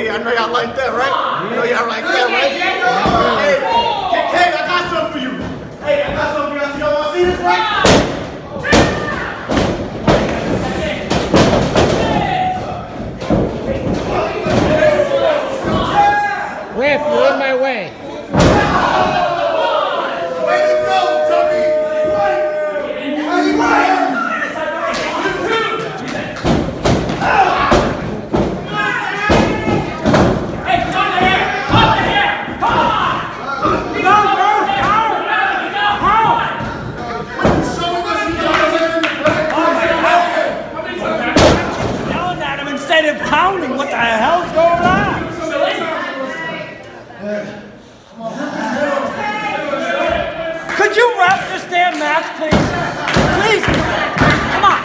yeah, I know y'all like that, right? You know y'all like that, right? Hey, I got something for you. Hey, I got something for you. Y'all want to see this, right? Ref, you're in my way. Way to go, Tubby! Yelling at him instead of pounding. What the hell's going on? Could you ref this damn match, please? Please. Come on.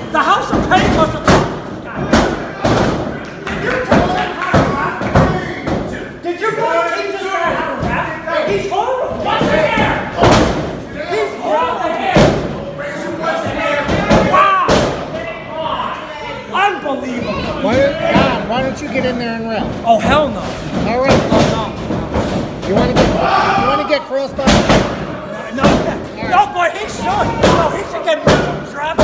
The House of Pain must have... Did you boys teach this guy how to rap? He's horrible. What's the hair? He's horrible. Wow. Unbelievable. Why don't you get in there and ref? Oh, hell no. All right. Oh, no. You want to get crossed by? No, boy, he should. No, he should get dropped.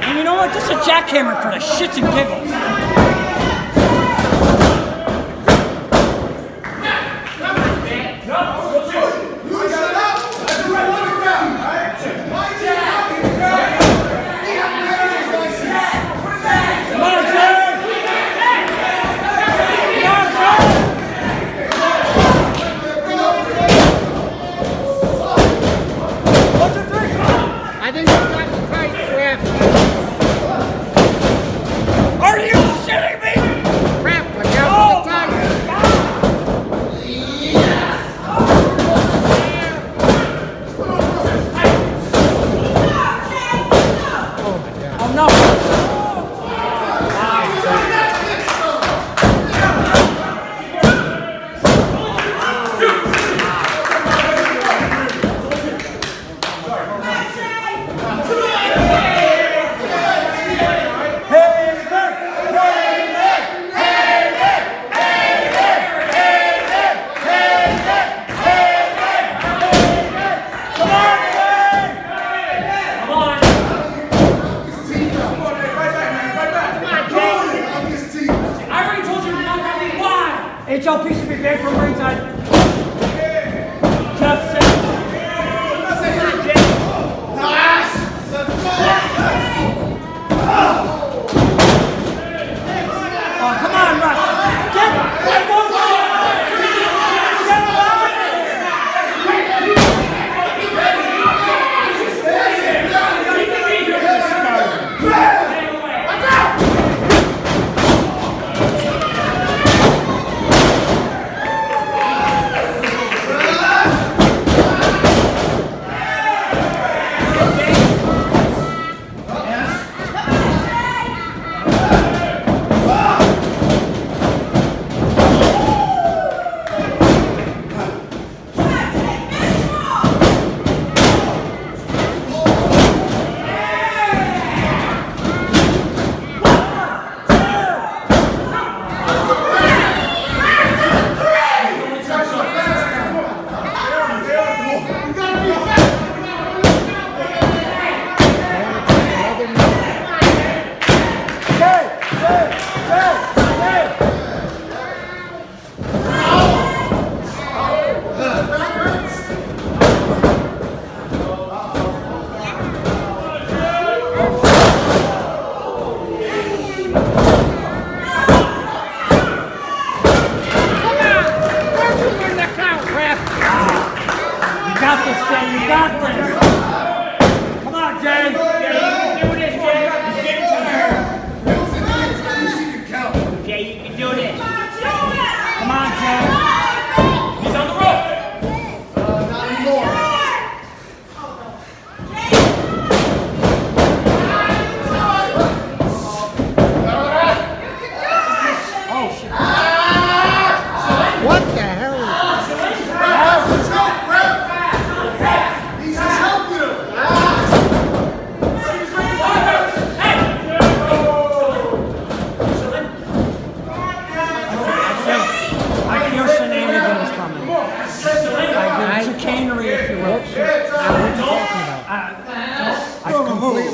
And you know what? Just a jackhammer for the shits and giggles. I think you got the tight ref. Are you got this, Jay. You got this. Come on, Jay. Yeah, you can do this, Jay. He's getting tired. Wilson, you can count. Jay, you can do this. Come on, Jay. He's on the rope. Not anymore. Oh, shit. What the hell? He's choking him. I feel shenanigans coming. Chicanery, if you will. What are you talking about?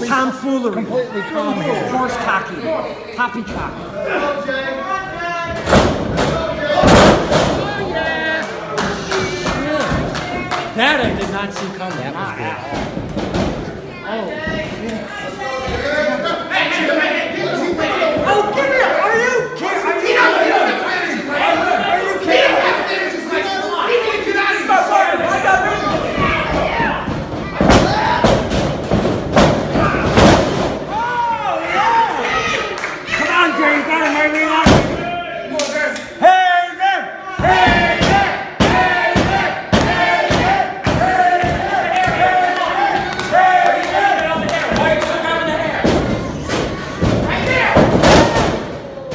Tomfoolery. Completely calm here. Horse cocky. Poppycock. That I did not see coming. Not at all. Oh, give it! Are you kidding? Are you kidding? Come on, Jerry, you got him right now. Hey, there! Hey, there! Hey, there! Hey, there! Hey, there! Hey, there! Why are you so down in the hair? Right there!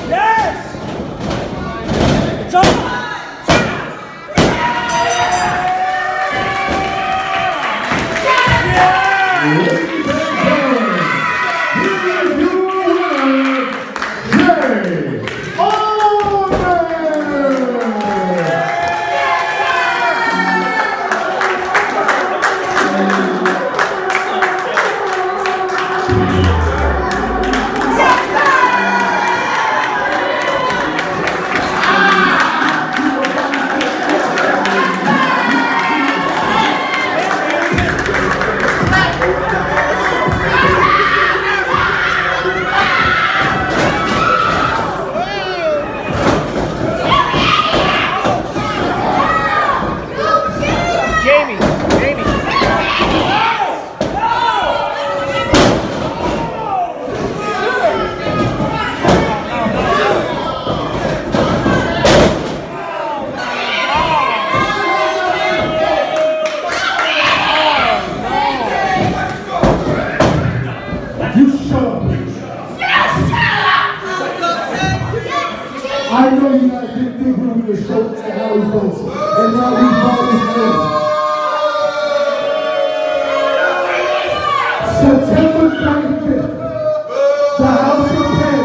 Yes! It's over! I know you guys didn't think we were going to show and how he votes. And now we brought his name. September 25th, the House of Pen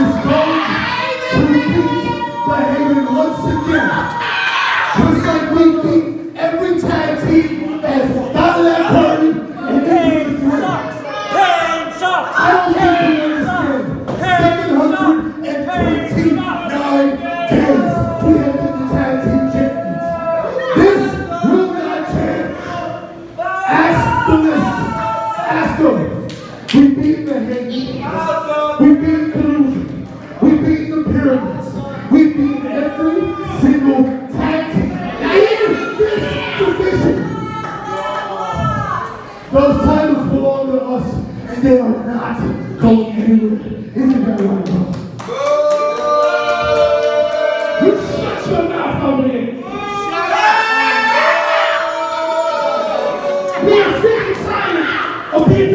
is going to repeat the Haven once again. Just like we beat every tag team as Battle at Party and Pain sucks! Pain sucks! I don't think you understand. 729 days we have been the tag team champions. This will not change. Ask the list. Ask them. We beat the Hagen. We beat Collusion. We beat the Pyramids. We beat every single tag team. Even this division. Those titles belong to us, and they are not going anywhere. Isn't that right, bro? You shut your mouth over there. We are sick and tired of being